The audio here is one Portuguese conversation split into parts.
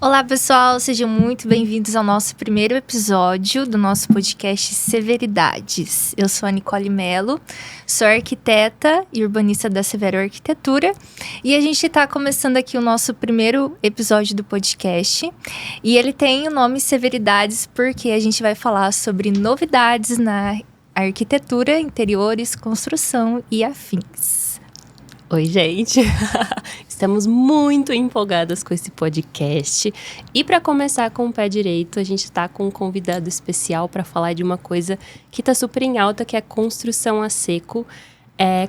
Olá, pessoal, sejam muito bem-vindos ao nosso primeiro episódio do nosso podcast Severidades. Eu sou a Nicole Mello, sou arquiteta e urbanista da Severo Arquitetura e a gente está começando aqui o nosso primeiro episódio do podcast e ele tem o nome Severidades porque a gente vai falar sobre novidades na arquitetura, interiores, construção e afins. Oi, gente! Estamos muito empolgadas com esse podcast. E para começar com o pé direito, a gente está com um convidado especial para falar de uma coisa que está super em alta, que é a construção a seco,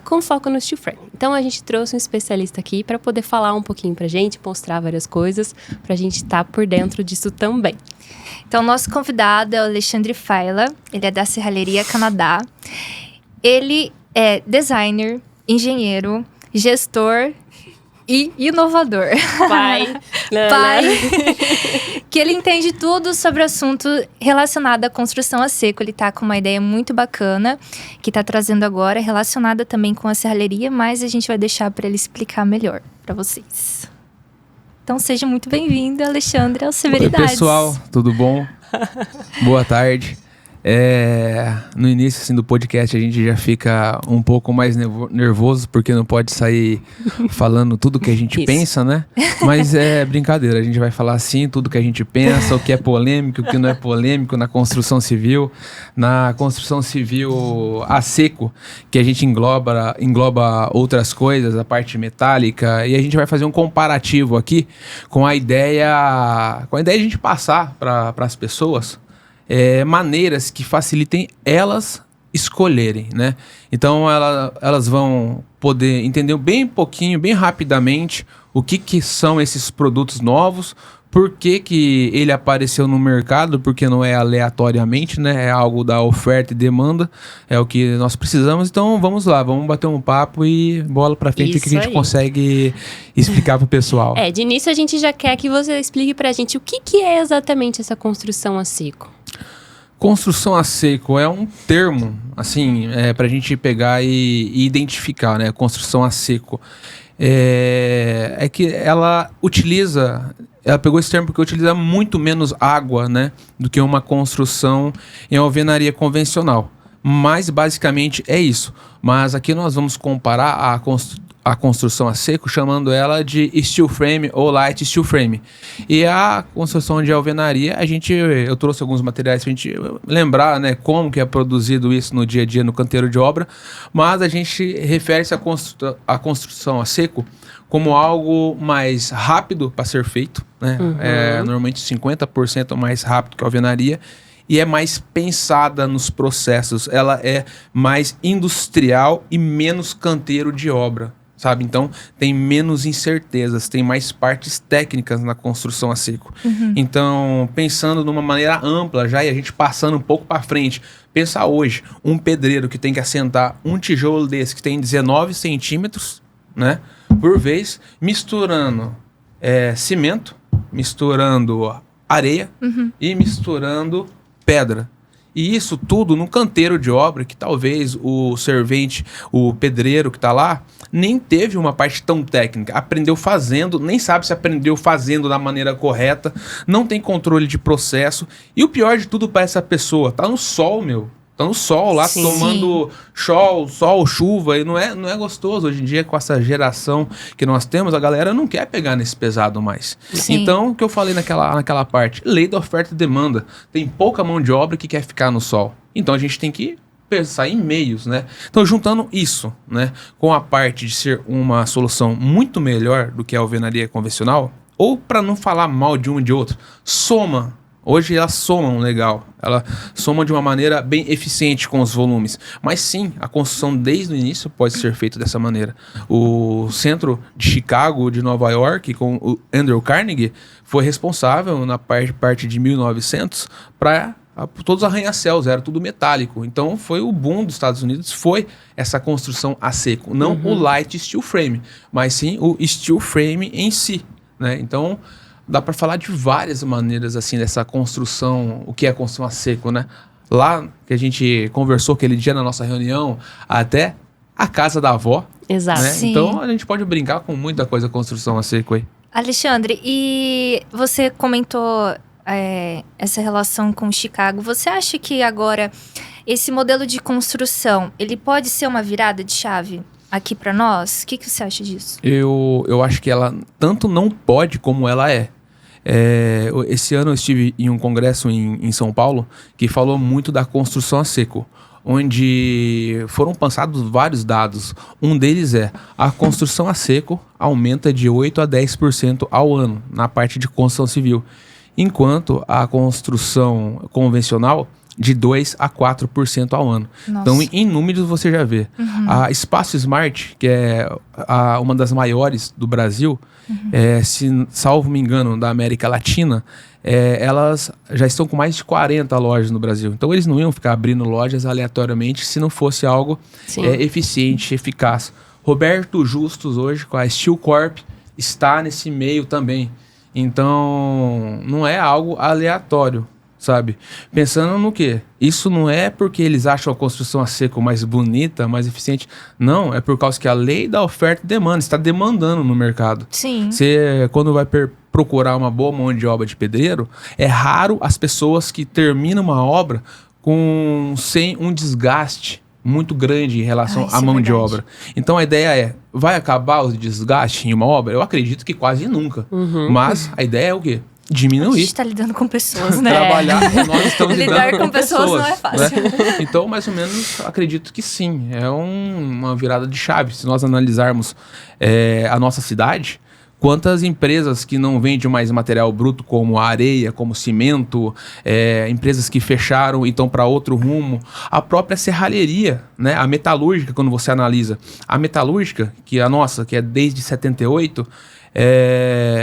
com foco no steel frame. Então, a gente trouxe um especialista aqui para poder falar um pouquinho para a gente, mostrar várias coisas, para a gente estar por dentro disso também. Então, nosso convidado é o Alexandre Faila, ele é da Serralheria Canadá. Ele é designer, engenheiro, gestor e inovador. Pai. Que ele entende tudo sobre o assunto relacionado à construção a seco. Ele tá com uma ideia muito bacana que tá trazendo agora, relacionada também com a serralheria, mas a gente vai deixar para ele explicar melhor para vocês. Então seja muito bem-vindo, Alexandre, ao Severidades. Oi, pessoal, tudo bom? Boa tarde. No início assim, do podcast a gente já fica um pouco mais nervoso porque não pode sair falando tudo que a gente pensa, né? Mas é brincadeira, a gente vai falar assim tudo que a gente pensa, o que é polêmico, o que não é polêmico na construção civil. Na construção civil a seco, que a gente engloba outras coisas, a parte metálica, e a gente vai fazer um comparativo aqui com a ideia de a gente passar para as pessoas maneiras que facilitem elas escolherem, né? Então elas vão poder entender bem pouquinho, bem rapidamente o que são esses produtos novos, por que ele apareceu no mercado, porque não é aleatoriamente, né? É algo da oferta e demanda, é o que nós precisamos. Então vamos lá, vamos bater um papo e bola pra frente. Isso, o que a gente consegue explicar pro pessoal. De início a gente já quer que você explique pra gente o que é exatamente essa construção a seco. Construção a seco é um termo, assim, para a gente pegar e identificar, né? Construção a seco. É que ela pegou esse termo porque utiliza muito menos água, né? Do que uma construção em alvenaria convencional. Mas, basicamente, é isso. Mas aqui nós vamos comparar a construção a seco, chamando ela de steel frame ou light steel frame. E a construção de alvenaria, eu trouxe alguns materiais para a gente lembrar, né, como que é produzido isso no dia a dia no canteiro de obra, mas a gente refere-se à construção a seco como algo mais rápido para ser feito, né? Normalmente 50% mais rápido que a alvenaria, e é mais pensada nos processos, ela é mais industrial e menos canteiro de obra. Sabe? Então, tem menos incertezas, tem mais partes técnicas na construção a seco. Então, pensando numa maneira ampla já, e a gente passando um pouco para frente, pensa hoje, um pedreiro que tem que assentar um tijolo desse que tem 19 centímetros, né, por vez, misturando cimento, misturando areia e misturando pedra. E isso tudo no canteiro de obra, que talvez o servente, o pedreiro que está lá, nem teve uma parte tão técnica. Aprendeu fazendo, nem sabe se aprendeu fazendo da maneira correta, não tem controle de processo. E o pior de tudo para essa pessoa, tá no sol, meu. Tá no sol lá, sim, tomando sol, chuva, e não é gostoso. Hoje em dia, com essa geração que nós temos, a galera não quer pegar nesse pesado mais. Sim. Então, o que eu falei naquela parte, lei da oferta e demanda. Tem pouca mão de obra que quer ficar no sol. Então, a gente tem que pensar em meios, né? Então, juntando isso, né, com a parte de ser uma solução muito melhor do que a alvenaria convencional, ou para não falar mal de um e de outro, Hoje elas somam legal, ela soma de uma maneira bem eficiente com os volumes. Mas sim, a construção desde o início pode ser feita dessa maneira. O centro de Chicago, de Nova York, com o Andrew Carnegie, foi responsável na parte de 1900 para todos os arranha-céus, era tudo metálico. Então foi o boom dos Estados Unidos, foi essa construção a seco. Não o light steel frame, mas sim o steel frame em si, né? Então dá para falar de várias maneiras assim dessa construção, o que é a construção a seco, né? Lá que a gente conversou aquele dia na nossa reunião, até a casa da avó. Exato. Né? Então a gente pode brincar com muita coisa construção a seco aí. Alexandre, e você comentou essa relação com Chicago. Você acha que agora esse modelo de construção, ele pode ser uma virada de chave aqui para nós? O que você acha disso? Eu acho que ela tanto não pode como ela é. Esse ano eu estive em um congresso em São Paulo que falou muito da construção a seco, onde foram passados vários dados. Um deles é a construção a seco aumenta de 8% a 10% ao ano na parte de construção civil, enquanto a construção convencional de 2% a 4% ao ano. Nossa. Então, em números você já vê. A Espaço Smart, que é uma das maiores do Brasil, se salvo me engano, da América Latina, elas já estão com mais de 40 lojas no Brasil. Então, eles não iam ficar abrindo lojas aleatoriamente se não fosse algo eficiente, eficaz. Roberto Justus, hoje, com a Steel Corp, está nesse meio também. Então, não é algo aleatório, sabe? Pensando no quê? Isso não é porque eles acham a construção a seco mais bonita, mais eficiente. Não, é por causa que a lei da oferta e demanda está demandando no mercado. Sim. Você, quando vai procurar uma boa mão de obra de pedreiro, é raro as pessoas que terminam uma obra sem um desgaste muito grande em relação à mão de obra. Então a ideia vai acabar o desgaste em uma obra? Eu acredito que quase nunca. Mas a ideia é o quê? Diminuir. A gente está lidando com pessoas, né? Trabalhar, nós estamos lidar lidando com pessoas não é fácil. Né? Então, mais ou menos, acredito que sim. É uma virada de chave. Se nós analisarmos a nossa cidade, quantas empresas que não vendem mais material bruto, como areia, como cimento, empresas que fecharam e estão para outro rumo. A própria serralheria, né? A metalúrgica, quando você analisa. A metalúrgica, que é a nossa, que é desde 78...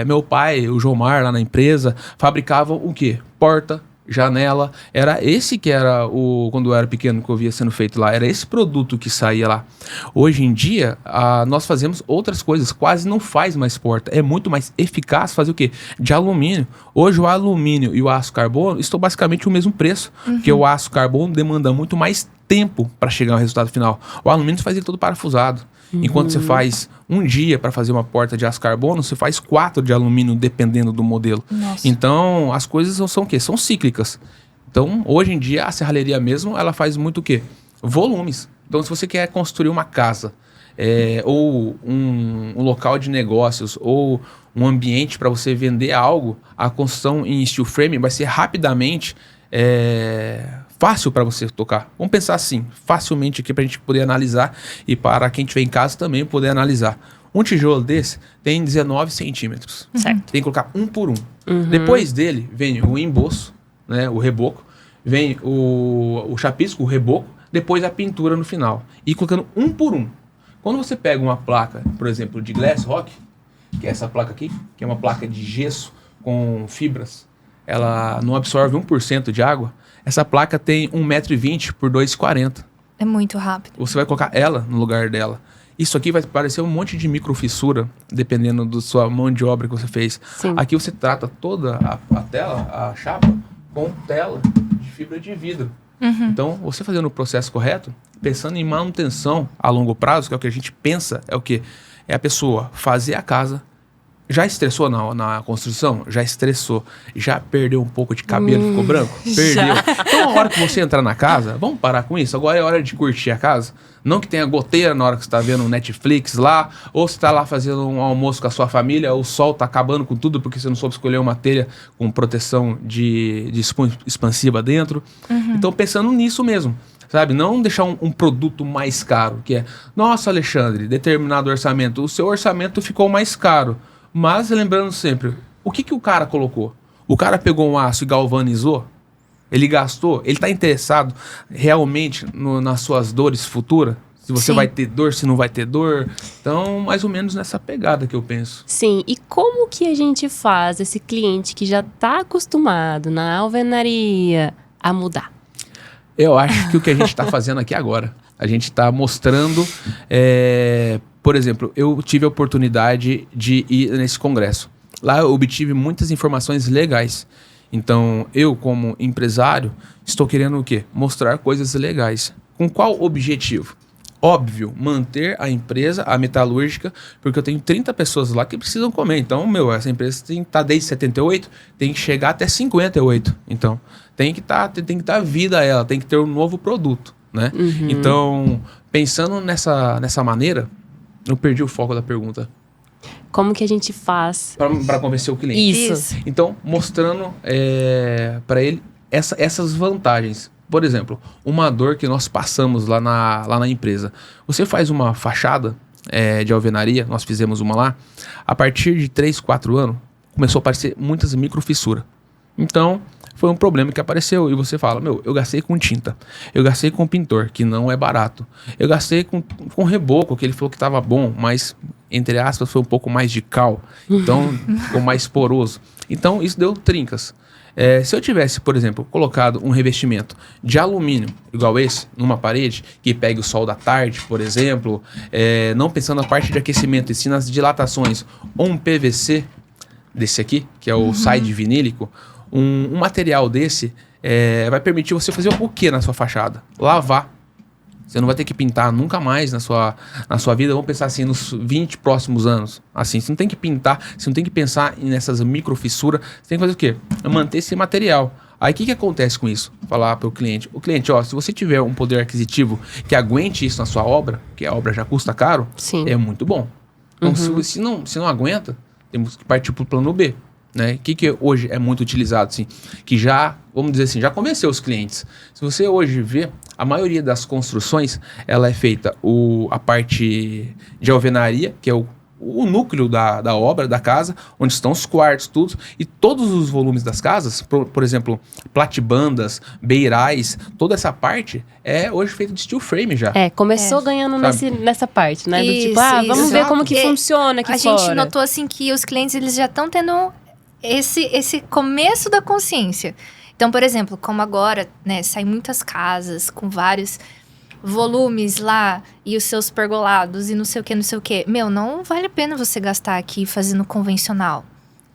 meu pai, o Jomar, lá na empresa, fabricava o quê? Porta, janela. Era esse que era quando eu era pequeno, que eu via sendo feito lá. Era esse produto que saía lá. Hoje em dia, nós fazemos outras coisas. Quase não faz mais porta. É muito mais eficaz fazer o quê? De alumínio. Hoje o alumínio e o aço carbono estão basicamente o mesmo preço. Porque o aço carbono demanda muito mais tempo para chegar ao resultado final. O alumínio você faz ele todo parafusado. Enquanto você faz um dia para fazer uma porta de aço carbono, você faz 4 de alumínio, dependendo do modelo. Nossa. Então, as coisas são o quê? São cíclicas. Então, hoje em dia, a serralheria mesmo, ela faz muito o quê? Volumes. Então, se você quer construir uma casa, ou um local de negócios, ou um ambiente para você vender algo, a construção em steel frame vai ser rapidamente fácil para você tocar. Vamos pensar assim, facilmente aqui para a gente poder analisar e para quem estiver em casa também poder analisar. Um tijolo desse tem 19 centímetros. Certo. Tem que colocar um por um. Depois dele vem o emboço, né, o reboco, vem o chapisco, o reboco, depois a pintura no final. E colocando um por um. Quando você pega uma placa, por exemplo, de Glass Rock, que é essa placa aqui, que é uma placa de gesso com fibras, ela não absorve 1% de água. Essa placa tem 1,20 m por 2,40 m. É muito rápido. Você vai colocar ela no lugar dela. Isso aqui vai parecer um monte de microfissura, dependendo da sua mão de obra que você fez. Sim. Aqui você trata toda a tela, a chapa, com tela de fibra de vidro. Então, você fazendo o processo correto, pensando em manutenção a longo prazo, que é o que a gente pensa, é o quê? É a pessoa fazer a casa. Já estressou na construção? Já estressou. Já perdeu um pouco de cabelo, ficou branco? Perdeu. Então, a hora que você entrar na casa, vamos parar com isso? Agora é hora de curtir a casa. Não que tenha goteira na hora que você está vendo um Netflix lá, ou você está lá fazendo um almoço com a sua família, o sol está acabando com tudo porque você não soube escolher uma telha com proteção de expansiva dentro. Então, pensando nisso mesmo. Sabe, não deixar um produto mais caro, que é, nossa, Alexandre, determinado orçamento, o seu orçamento ficou mais caro. Mas, lembrando sempre, o que o cara colocou? O cara pegou um aço e galvanizou? Ele gastou? Ele está interessado realmente nas suas dores futuras? Se você Sim. vai ter dor, se não vai ter dor? Então, mais ou menos nessa pegada que eu penso. Sim, e como que a gente faz esse cliente que já está acostumado na alvenaria a mudar? Eu acho que o que a gente está fazendo aqui agora, a gente está mostrando... Por exemplo, eu tive a oportunidade de ir nesse congresso. Lá eu obtive muitas informações legais. Então, eu como empresário, estou querendo o quê? Mostrar coisas legais. Com qual objetivo? óbvio, manter a empresa, a metalúrgica, porque eu tenho 30 pessoas lá que precisam comer. Então, essa empresa tem que estar desde 78, tem que chegar até 58. Então, tem que dar vida a ela, tem que ter um novo produto, né? Então, pensando nessa maneira, eu perdi o foco da pergunta. Como que a gente faz? Para convencer o cliente. Isso. Então, mostrando para ele essas vantagens. Por exemplo, uma dor que nós passamos lá na empresa. Você faz uma fachada de alvenaria, nós fizemos uma lá, a partir de 3, 4 anos, começou a aparecer muitas microfissuras. Então, foi um problema que apareceu e você fala, eu gastei com tinta, eu gastei com pintor, que não é barato, eu gastei com reboco, que ele falou que estava bom, mas, entre aspas, foi um pouco mais de cal, então ficou mais poroso. Então, isso deu trincas. Se eu tivesse, por exemplo, colocado um revestimento de alumínio, igual esse, numa parede, que pegue o sol da tarde, por exemplo, não pensando na parte de aquecimento, e sim nas dilatações, ou um PVC desse aqui, que é o side vinílico, um material desse vai permitir você fazer o quê na sua fachada? Lavar. Você não vai ter que pintar nunca mais na sua vida. Vamos pensar assim, nos 20 próximos anos. Assim, você não tem que pintar, você não tem que pensar nessas microfissuras. Você tem que fazer o quê? Manter esse material. Aí o que acontece com isso? Falar para o cliente, se você tiver um poder aquisitivo que aguente isso na sua obra, que a obra já custa caro, Sim. É muito bom. Então, se não aguenta, temos que partir para o plano B. Né? O que hoje é muito utilizado, assim, que já, vamos dizer assim, já convenceu os clientes. Se você hoje vê, a maioria das construções, ela é feita a parte de alvenaria, que é o núcleo da obra, da casa, onde estão os quartos, tudo, e todos os volumes das casas, por exemplo, platibandas, beirais, toda essa parte é hoje feita de steel frame já. Começou ganhando nessa parte, né? Isso, do tipo, vamos ver como que funciona aqui fora. A gente notou, assim, que os clientes, eles já estão tendo esse começo da consciência. Então, por exemplo, como agora, né, saem muitas casas com vários volumes lá e os seus pergolados e não sei o que. Não vale a pena você gastar aqui fazendo convencional,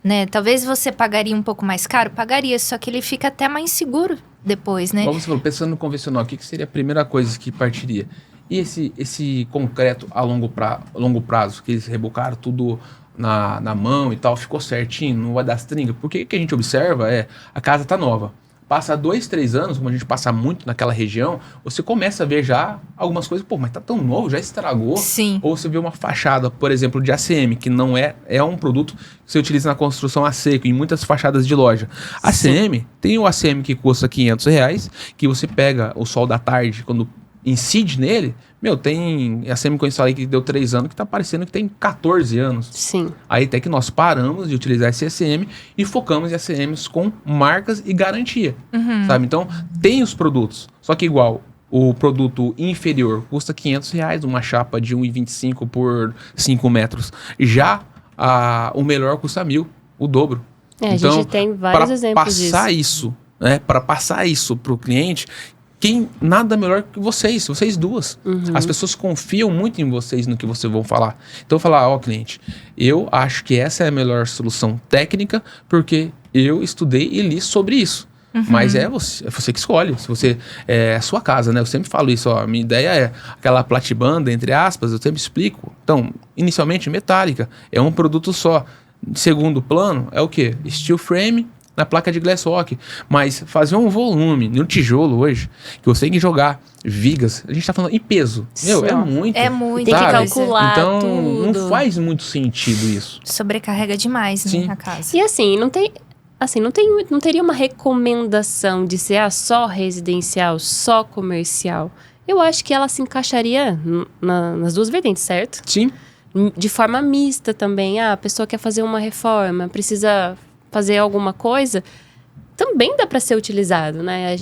né? Talvez você pagaria um pouco mais caro, só que ele fica até mais seguro depois, né? Como você falou, pensando no convencional, o que seria a primeira coisa que partiria? E esse concreto a longo prazo, que eles rebocaram tudo na mão e tal, ficou certinho, não vai dar as trincas. Porque o que a gente observa a casa tá nova. Passa 2, 3 anos, como a gente passa muito naquela região, você começa a ver já algumas coisas, mas tá tão novo, já estragou. Sim. Ou você vê uma fachada, por exemplo, de ACM, que não é um produto que você utiliza na construção a seco, em muitas fachadas de loja. ACM, tem o ACM que custa R$500, que você pega o sol da tarde, quando incide nele, tem ACM que eu instalei que deu 3 anos, que tá parecendo que tem 14 anos. Sim. Aí até que nós paramos de utilizar esse ACM e focamos em ACMs com marcas e garantia, sabe? Então, tem os produtos, só que igual, o produto inferior custa R$500, uma chapa de 1,25 por 5 metros. Já o melhor custa 1.000, o dobro. A gente tem vários exemplos disso. Para passar isso para o cliente, nada melhor que vocês duas. As pessoas confiam muito em vocês, no que vocês vão falar. Então, falar, cliente, eu acho que essa é a melhor solução técnica, porque eu estudei e li sobre isso. Mas é você que escolhe. Se você é a sua casa, né? Eu sempre falo isso, a minha ideia é aquela platibanda, entre aspas, eu sempre explico. Então, inicialmente, metálica, é um produto só. Segundo plano, é o quê? Steel frame na placa de glasswalk, mas fazer um volume no tijolo hoje, que você tem que jogar vigas, a gente tá falando em peso, é muito. É muito. Tem que calcular então, tudo. não faz muito sentido isso. Sobrecarrega demais, né, a casa. E assim, não teria uma recomendação de ser só residencial, só comercial. Eu acho que ela se encaixaria nas duas vertentes, certo? Sim. De forma mista também. A pessoa quer fazer uma reforma, precisa fazer alguma coisa, também dá para ser utilizado, né? A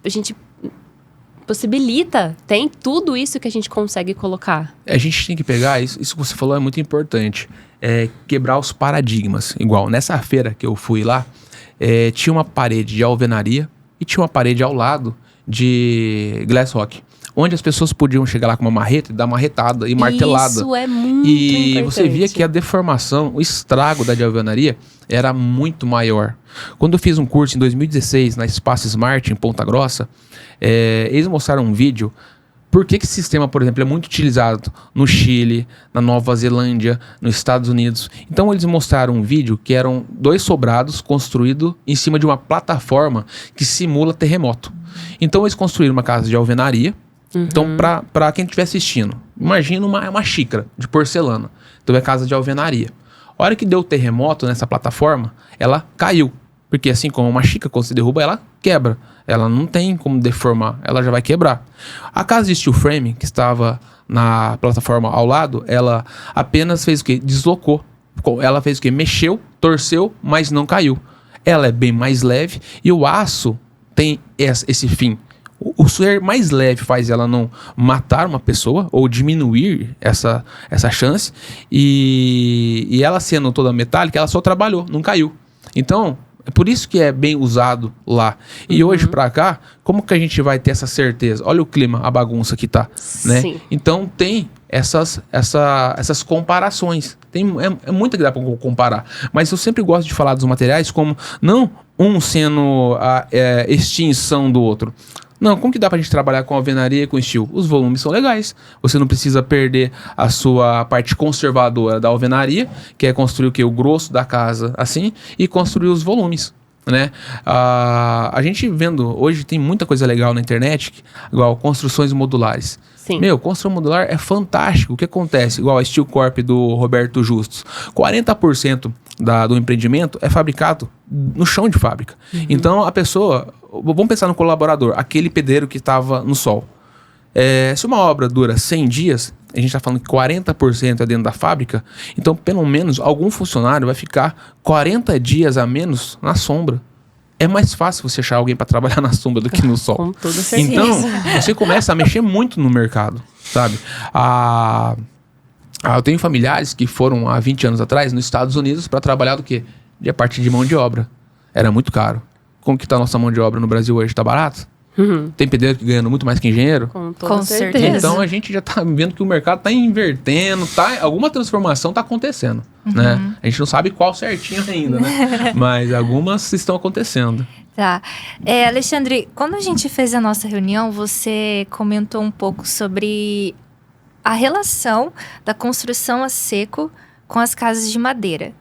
gente possibilita, tem tudo isso que a gente consegue colocar. A gente tem que pegar, isso que você falou é muito importante, quebrar os paradigmas. Igual, nessa feira que eu fui lá, tinha uma parede de alvenaria e tinha uma parede ao lado de glasswalk, onde as pessoas podiam chegar lá com uma marreta e dar uma marretada e martelada. Isso é muito importante. E você via que a deformação, o estrago da de alvenaria era muito maior. Quando eu fiz um curso em 2016 na Espaço Smart, em Ponta Grossa, eles mostraram um vídeo Por que esse sistema, por exemplo, é muito utilizado no Chile, na Nova Zelândia, nos Estados Unidos? Então eles mostraram um vídeo que eram 2 sobrados construídos em cima de uma plataforma que simula terremoto. Então eles construíram uma casa de alvenaria. Então, para quem estiver assistindo, imagina uma xícara de porcelana. Então é casa de alvenaria. A hora que deu o terremoto nessa plataforma, ela caiu. Porque assim como uma xícara, quando se derruba, ela quebra. Ela não tem como deformar, ela já vai quebrar. A casa de steel frame, que estava na plataforma ao lado, ela apenas fez o quê? Deslocou. Ela fez o quê? Mexeu, torceu, mas não caiu. Ela é bem mais leve e o aço tem esse fim. O ser mais leve faz ela não matar uma pessoa ou diminuir essa chance. E ela sendo toda metálica, ela só trabalhou, não caiu. Então, é por isso que é bem usado lá. E hoje pra cá, como que a gente vai ter essa certeza? Olha o clima, a bagunça que tá, né? Sim. Então tem essas comparações. É muito que dá pra comparar. Mas eu sempre gosto de falar dos materiais como não um sendo a extinção do outro. Não, como que dá pra gente trabalhar com alvenaria e com steel? Os volumes são legais. Você não precisa perder a sua parte conservadora da alvenaria, que é construir o quê? O grosso da casa, assim, e construir os volumes, né? A gente vendo, hoje tem muita coisa legal na internet, igual construções modulares. Sim. Construção modular é fantástico. O que acontece? Igual a Steel Corp do Roberto Justus. 40% do empreendimento é fabricado no chão de fábrica. Então, a pessoa... Vamos pensar no colaborador, aquele pedreiro que estava no sol. Se uma obra dura 100 dias, a gente está falando que 40% é dentro da fábrica, então, pelo menos, algum funcionário vai ficar 40 dias a menos na sombra. É mais fácil você achar alguém para trabalhar na sombra do que no sol. Com toda certeza. Então, você começa a mexer muito no mercado, sabe? Eu tenho familiares que foram há 20 anos atrás nos Estados Unidos para trabalhar do quê? A partir de mão de obra. Era muito caro. Como que tá a nossa mão de obra no Brasil hoje? Tá barato? Tem pedreiro que ganhando muito mais que engenheiro? Com toda Com certeza. certeza. Então a gente já tá vendo que o mercado tá invertendo, alguma transformação tá acontecendo, né? A gente não sabe qual certinho ainda, né? Mas algumas estão acontecendo. Tá. Alexandre, quando a gente fez a nossa reunião, você comentou um pouco sobre a relação da construção a seco com as casas de madeira.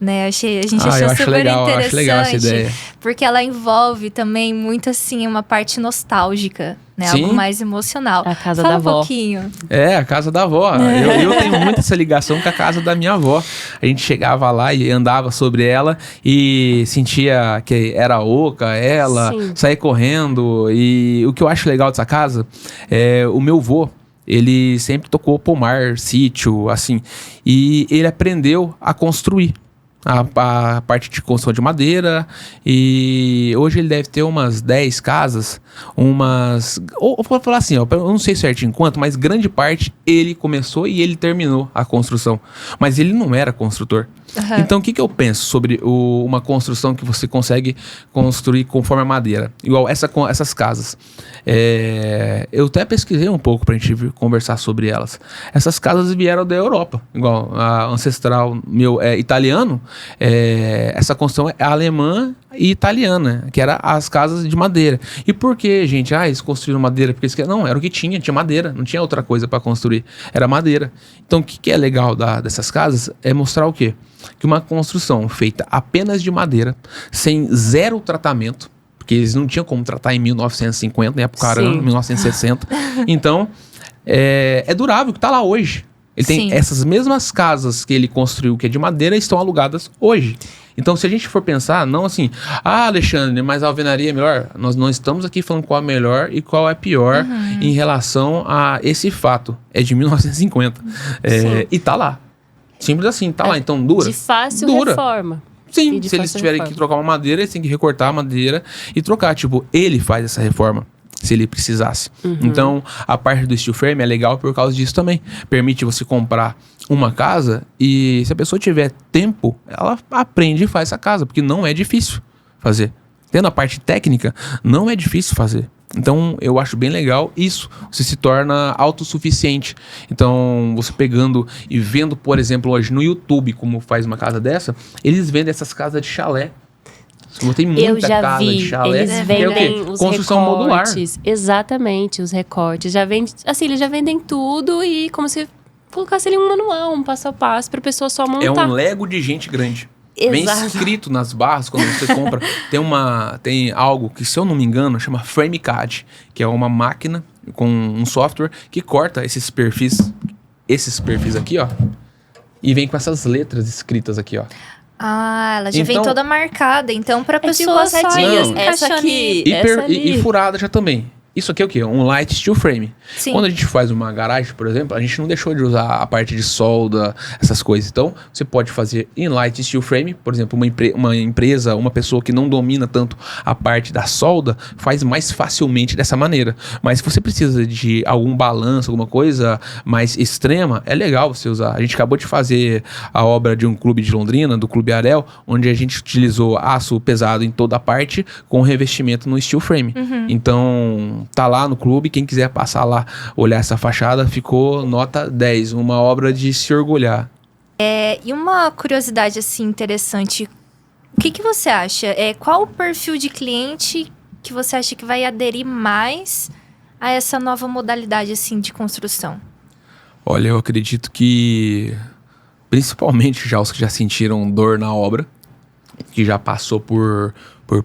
Né? A gente achou super interessante, acho legal essa ideia. porque ela envolve também muito assim uma parte nostálgica, né? Sim. Algo mais emocional. A casa Fala da avó. um pouquinho. A casa da avó. Eu tenho muito essa ligação com a casa da minha avó. A gente chegava lá e andava sobre ela e sentia que era oca, ela, Sim. saía correndo. E o que eu acho legal dessa casa é o meu avô. Ele sempre tocou pomar, sítio, assim. E ele aprendeu a construir. A parte de construção de madeira. E hoje ele deve ter umas 10 casas. Ou vou falar assim, ó, eu não sei certinho quanto, mas grande parte ele começou e ele terminou a construção. Mas ele não era construtor. Então o que eu penso sobre uma construção que você consegue construir conforme a madeira? Igual essas casas. Eu até pesquisei um pouco pra gente conversar sobre elas. Essas casas vieram da Europa. Igual a ancestral meu é italiano. Essa construção é alemã e italiana, que eram as casas de madeira. E por que, gente? Eles construíram madeira? Porque não, era o que tinha madeira, não tinha outra coisa para construir, era madeira. Então o que é legal dessas casas é mostrar o quê? Que uma construção feita apenas de madeira, sem zero tratamento, porque eles não tinham como tratar em 1950, né? Pro caramba, 1960. Então, é durável, que tá lá hoje. Ele tem essas mesmas casas que ele construiu, que é de madeira, estão alugadas hoje. Então, se a gente for pensar, não assim, Alexandre, mas a alvenaria é melhor. Nós não estamos aqui falando qual é melhor e qual é pior em relação a esse fato. É de 1950. E tá lá. Simples assim, tá lá. Então, dura. De fácil dura. Reforma. Sim, se eles tiverem que trocar uma madeira, eles têm que recortar a madeira e trocar. Tipo, ele faz essa reforma, se ele precisasse. Então, a parte do steel frame é legal por causa disso também. Permite você comprar uma casa e se a pessoa tiver tempo, ela aprende e faz essa casa, porque não é difícil fazer. Tendo a parte técnica, não é difícil fazer. Então, eu acho bem legal isso. Você se torna autossuficiente. Então, você pegando e vendo, por exemplo, hoje no YouTube, como faz uma casa dessa, eles vendem essas casas de chalé. Tem muita Eu já casa de vi, chalé. eles que é o vendem quê? os Construção modular. recortes. Exatamente, os recortes. Já vende, assim, eles já vendem tudo e como se colocasse ali um manual, um passo a passo pra pessoa só montar. É um Lego de gente grande. Vem Exato. escrito nas barras, quando você compra, tem algo que, se eu não me engano, chama FrameCAD, que é uma máquina com um software que corta esses perfis aqui, ó, e vem com essas letras escritas aqui, ó. Ah, ela já vem Então- toda marcada, então pra tipo pessoa as só setinhas. ir Essa encaixando aqui. e- Essa ali. E furada já também. Isso aqui é o quê? Um light steel frame. Sim. Quando a gente faz uma garagem, por exemplo, a gente não deixou de usar a parte de solda, essas coisas. Então, você pode fazer em light steel frame, por exemplo, uma empresa, uma pessoa que não domina tanto a parte da solda, faz mais facilmente dessa maneira. Mas se você precisa de algum balanço, alguma coisa mais extrema, é legal você usar. A gente acabou de fazer a obra de um clube de Londrina, do Clube Arel, onde a gente utilizou aço pesado em toda a parte com revestimento no steel frame. Então, tá lá no clube, quem quiser passar lá, olhar essa fachada, ficou nota 10, uma obra de se orgulhar. E uma curiosidade, assim, interessante. O que você acha? Qual o perfil de cliente que você acha que vai aderir mais a essa nova modalidade, assim, de construção? Olha, eu acredito que principalmente já os que já sentiram dor na obra, que já passou por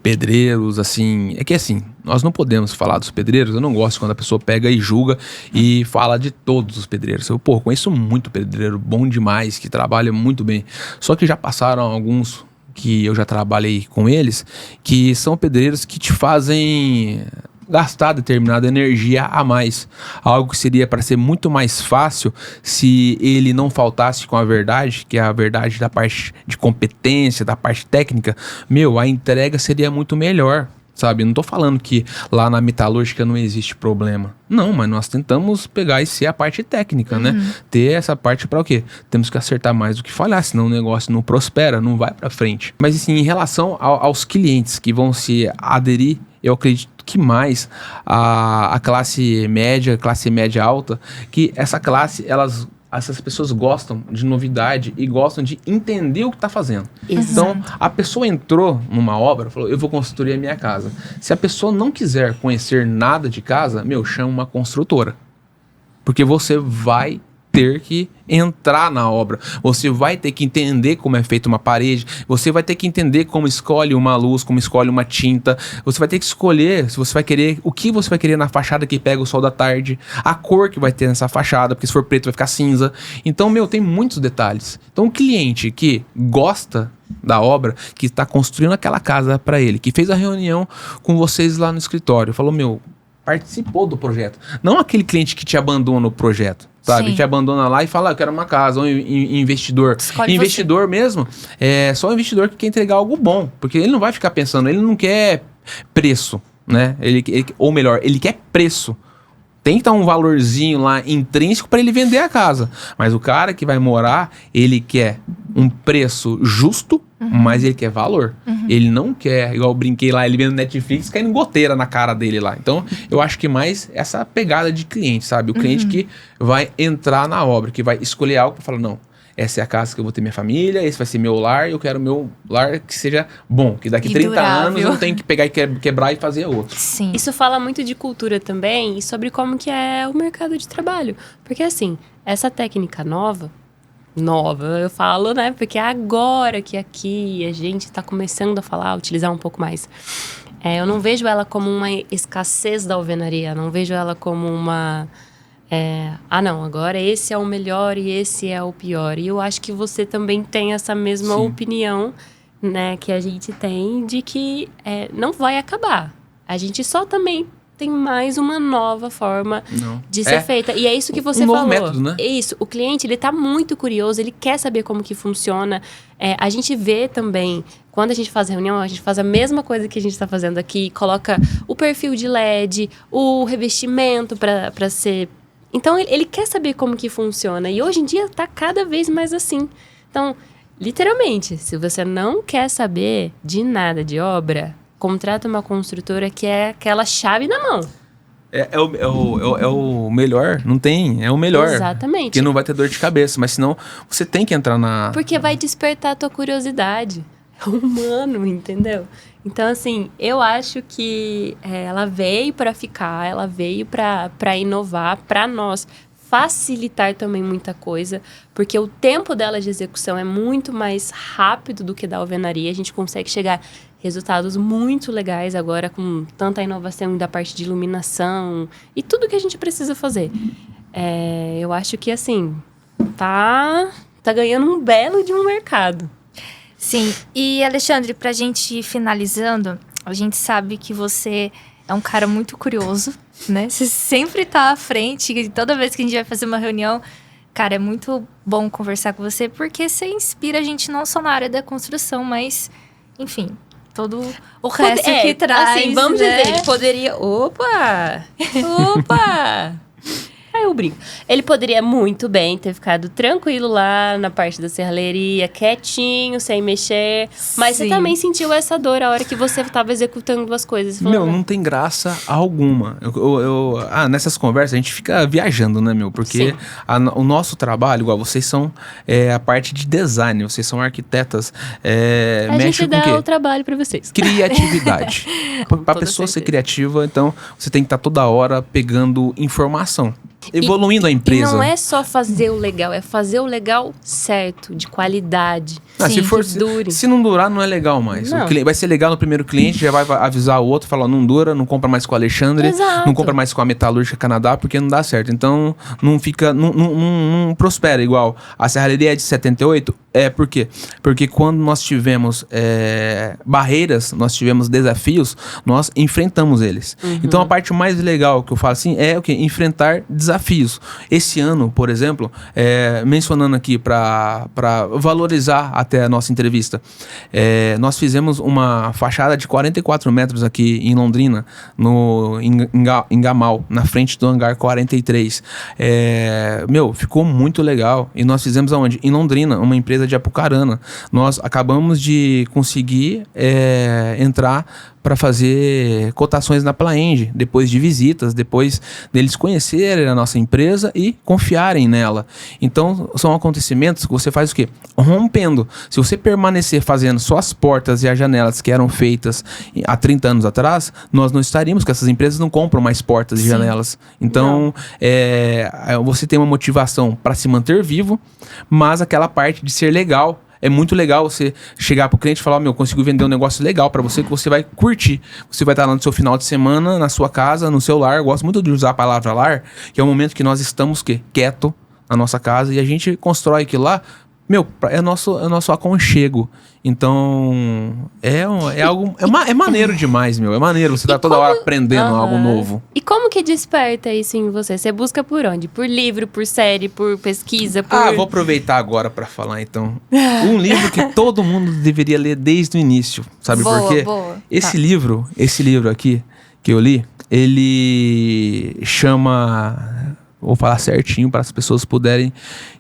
pedreiros, assim. É que assim, nós não podemos falar dos pedreiros. Eu não gosto quando a pessoa pega e julga e fala de todos os pedreiros. Eu, conheço muito pedreiro bom demais, que trabalha muito bem. Só que já passaram alguns que eu já trabalhei com eles, que são pedreiros que te fazem gastar determinada energia a mais. Algo que seria para ser muito mais fácil se ele não faltasse com a verdade, que é a verdade da parte de competência, da parte técnica. A entrega seria muito melhor, sabe? Não tô falando que lá na metalúrgica não existe problema. Não, mas nós tentamos pegar e ser a parte técnica, né? Ter essa parte para o quê? Temos que acertar mais do que falhar, senão o negócio não prospera, não vai para frente. Mas assim, em relação aos clientes que vão se aderir, eu acredito que mais a classe média alta, que essa classe, essas pessoas gostam de novidade e gostam de entender o que está fazendo. Então, a pessoa entrou numa obra, falou, eu vou construir a minha casa. Se a pessoa não quiser conhecer nada de casa, chama uma construtora. Porque você vai ter que entrar na obra, você vai ter que entender como é feita uma parede, você vai ter que entender como escolhe uma luz, como escolhe uma tinta, você vai ter que escolher se você vai querer, o que você vai querer na fachada que pega o sol da tarde, a cor que vai ter nessa fachada, porque se for preto vai ficar cinza. Então, tem muitos detalhes. Então, o cliente que gosta da obra, que está construindo aquela casa para ele, que fez a reunião com vocês lá no escritório, falou, participou do projeto. Não aquele cliente que te abandona o projeto, sabe? Sim. Te abandona lá e fala, eu quero uma casa, ou investidor. Escolhe Investidor mesmo, é só o investidor que quer entregar algo bom, porque ele não vai ficar pensando, ele não quer preço, né? Ou melhor, ele quer preço. Tem que estar um valorzinho lá intrínseco para ele vender a casa. Mas o cara que vai morar, ele quer um preço justo, mas ele quer valor. Ele não quer, igual eu brinquei lá, ele vendo Netflix, caindo goteira na cara dele lá. Então, eu acho que mais essa pegada de cliente, sabe? O cliente que vai entrar na obra, que vai escolher algo para falar, não, essa é a casa que eu vou ter minha família, esse vai ser meu lar, eu quero meu lar que seja bom, que daqui E 30 durável. anos eu não tenho que pegar e quebrar e fazer outro. Sim. Isso fala muito de cultura também e sobre como que é o mercado de trabalho. Porque assim, essa técnica nova, eu falo, né? Porque é agora que aqui a gente tá começando a falar, utilizar um pouco mais. Eu não vejo ela como uma escassez da alvenaria, não vejo ela como uma... não, agora esse é o melhor e esse é o pior. E eu acho que você também tem essa mesma Sim. opinião, né, que a gente tem de que não vai acabar. A gente só também tem mais uma nova forma Não. de ser feita. E é isso que você novo falou. método, né? É isso. O cliente, ele tá muito curioso, ele quer saber como que funciona. A gente vê também, quando a gente faz reunião, a gente faz a mesma coisa que a gente tá fazendo aqui. Coloca o perfil de LED, o revestimento para ser... Então, ele quer saber como que funciona. E hoje em dia tá cada vez mais assim. Então, literalmente, se você não quer saber de nada de obra, contrata uma construtora que é aquela chave na mão. É o melhor, não tem, é o melhor. Exatamente. Que não vai ter dor de cabeça, mas senão você tem que entrar na... Porque vai despertar a tua curiosidade. É humano, entendeu? Então, assim, eu acho que ela veio para ficar, ela veio para inovar, para nós facilitar também muita coisa, porque o tempo dela de execução é muito mais rápido do que da alvenaria. A gente consegue chegar a resultados muito legais agora com tanta inovação da parte de iluminação e tudo que a gente precisa fazer. Eu acho que, assim, tá ganhando um belo de um mercado. Sim, e Alexandre, pra gente ir finalizando, a gente sabe que você é um cara muito curioso, né? Você sempre tá à frente, e toda vez que a gente vai fazer uma reunião, cara, é muito bom conversar com você, porque você inspira a gente não só na área da construção, mas, enfim, todo o resto que traz, assim, vamos né? dizer, ele poderia... Opa! Aí eu brinco. Ele poderia muito bem ter ficado tranquilo lá na parte da serralheria, quietinho, sem mexer. Mas Sim. você também sentiu essa dor a hora que você estava executando as coisas. Você falou, Não tem graça alguma. Nessas conversas a gente fica viajando, né, meu? Porque o nosso trabalho, igual vocês são a parte de design, vocês são arquitetas. a Mexe gente com o quê? dá o trabalho para vocês. Criatividade. Pra pessoa ser certeza. criativa, então você tem que estar toda hora pegando informação. Evoluindo a empresa. E não é só fazer o legal, é fazer o legal certo, de qualidade. Se que dure. Se não durar, não é legal mais. Não. Vai ser legal no primeiro cliente, já vai avisar o outro, falar, não dura, não compra mais com o Alexandre, Exato. não compra mais com a Metalúrgica Canadá, porque não dá certo. Então, não fica, não prospera igual. A serralheria é de 78, por quê? Porque quando nós tivemos barreiras, nós tivemos desafios, nós enfrentamos eles. Então, a parte mais legal que eu falo assim é o quê? Enfrentar desafios. Esse ano, por exemplo, mencionando aqui para valorizar até a nossa entrevista, nós fizemos uma fachada de 44 metros aqui em Londrina, em Gamal, na frente do hangar 43. Ficou muito legal. E nós fizemos aonde? Em Londrina, uma empresa de Apucarana. Nós acabamos de conseguir entrar para fazer cotações na Plaenge, depois de visitas, depois deles conhecerem a nossa empresa e confiarem nela. Então, são acontecimentos que você faz o quê? Rompendo. Se você permanecer fazendo só as portas e as janelas que eram feitas há 30 anos atrás, nós não estaríamos, porque essas empresas não compram mais portas e janelas. Então, você tem uma motivação para se manter vivo, mas aquela parte de ser legal. É muito legal você chegar pro cliente e falar, consigo vender um negócio legal pra você que você vai curtir. Você vai estar lá no seu final de semana, na sua casa, no seu lar. Eu gosto muito de usar a palavra lar, que é o momento que nós estamos quieto na nossa casa e a gente constrói aquilo lá. É nosso aconchego. Então, algo. É maneiro demais, É maneiro. Você tá toda hora aprendendo algo novo. E como que desperta isso em você? Você busca por onde? Por livro, por série, por pesquisa, por... Vou aproveitar agora para falar, então. Um livro que todo mundo deveria ler desde o início. Sabe por quê? Boa. Esse livro aqui, que eu li, ele chama... Vou falar certinho para as pessoas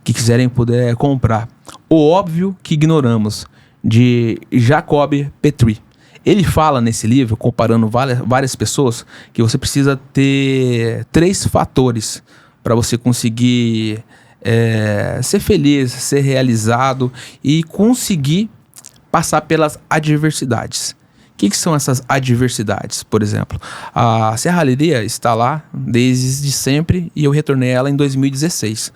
que quiserem poder comprar. O Óbvio que Ignoramos, de Jacob Petrie. Ele fala nesse livro, comparando várias pessoas, que você precisa ter 3 fatores para você conseguir ser feliz, ser realizado e conseguir passar pelas adversidades. O que são essas adversidades, por exemplo? A serralheria está lá desde sempre e eu retornei ela em 2016,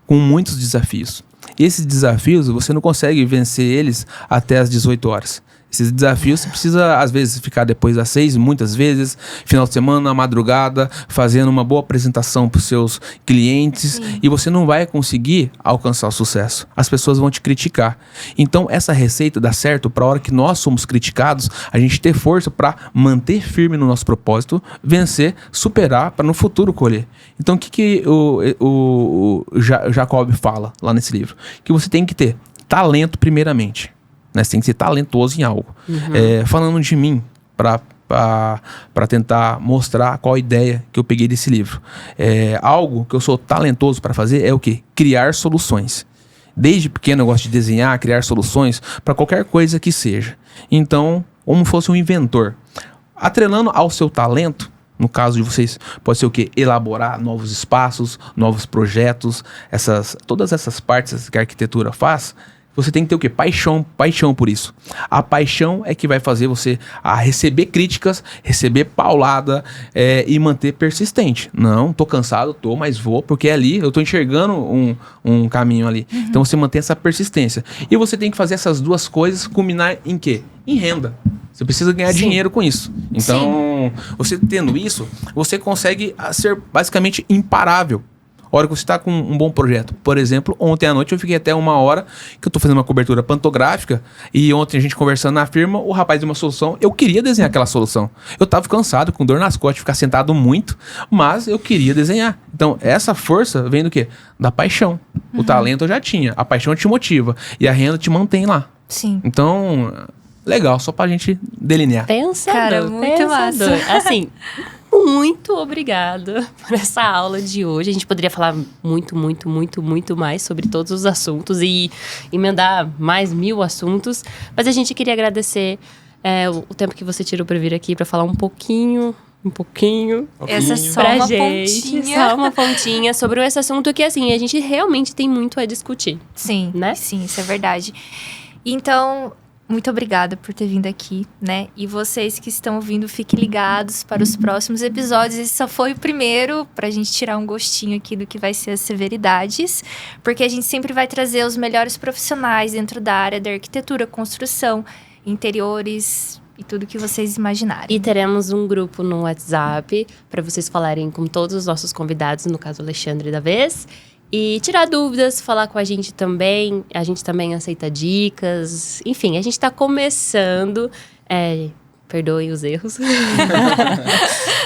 com muitos desafios. E esses desafios, você não consegue vencer eles até as 18 horas. Esses desafios você precisa, às vezes, ficar depois das 6, muitas vezes, final de semana, madrugada, fazendo uma boa apresentação para os seus clientes. Sim. E você não vai conseguir alcançar o sucesso. As pessoas vão te criticar. Então, essa receita dá certo para a hora que nós somos criticados, a gente ter força para manter firme no nosso propósito, vencer, superar, para no futuro colher. Então, o que o Jacob fala lá nesse livro? Que você tem que ter talento primeiramente. Você tem que ser talentoso em algo. Falando de mim, para tentar mostrar qual a ideia que eu peguei desse livro. Algo que eu sou talentoso para fazer é o quê? Criar soluções. Desde pequeno eu gosto de desenhar, criar soluções para qualquer coisa que seja. Então, como fosse um inventor. Atrelando ao seu talento, no caso de vocês, pode ser o quê? Elaborar novos espaços, novos projetos, todas essas partes que a arquitetura faz. você tem que ter o quê? Paixão por isso. A paixão é que vai fazer você receber críticas, receber paulada e manter persistente. Não, tô cansado, mas vou, porque ali eu tô enxergando um caminho ali. Então você mantém essa persistência. E você tem que fazer essas duas coisas culminar em quê? Em renda. Você precisa ganhar dinheiro com isso. Então, você tendo isso, você consegue ser basicamente imparável. A hora que você está com um bom projeto. Por exemplo, ontem à noite eu fiquei até 1 hora que eu estou fazendo uma cobertura pantográfica e ontem a gente conversando na firma, o rapaz deu uma solução. Eu queria desenhar aquela solução. Eu estava cansado, com dor nas costas, de ficar sentado muito, mas eu queria desenhar. Então, essa força vem do quê? Da paixão. O talento eu já tinha, a paixão te motiva e a renda te mantém lá. Sim. Então, legal, só pra gente delinear. Pensador, Cara, muito massa. Assim, muito obrigada por essa aula de hoje. A gente poderia falar muito mais sobre todos os assuntos e emendar mais 1000 assuntos. Mas a gente queria agradecer o tempo que você tirou para vir aqui para falar um pouquinho. Essa é só pra uma gente, pontinha. só uma pontinha sobre esse assunto que, assim, a gente realmente tem muito a discutir. Sim, né? Sim, isso é verdade. Então, muito obrigada por ter vindo aqui, né? E vocês que estão ouvindo, fiquem ligados para os próximos episódios. Esse só foi o primeiro, pra gente tirar um gostinho aqui do que vai ser as severidades. Porque a gente sempre vai trazer os melhores profissionais dentro da área da arquitetura, construção, interiores e tudo que vocês imaginarem. E teremos um grupo no WhatsApp para vocês falarem com todos os nossos convidados, no caso o Alexandre da vez. E tirar dúvidas, falar com a gente também. A gente também aceita dicas. Enfim, a gente está começando. Perdoem os erros.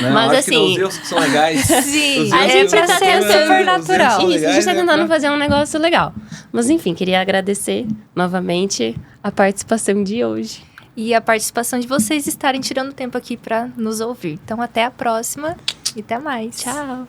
Não, mas assim, os erros que são legais. Sim, a gente tá tentando super natural. Isso, a gente tá tentando fazer um negócio legal. Mas enfim, queria agradecer novamente a participação de hoje. E a participação de vocês estarem tirando tempo aqui para nos ouvir. Então, até a próxima e até mais. Tchau!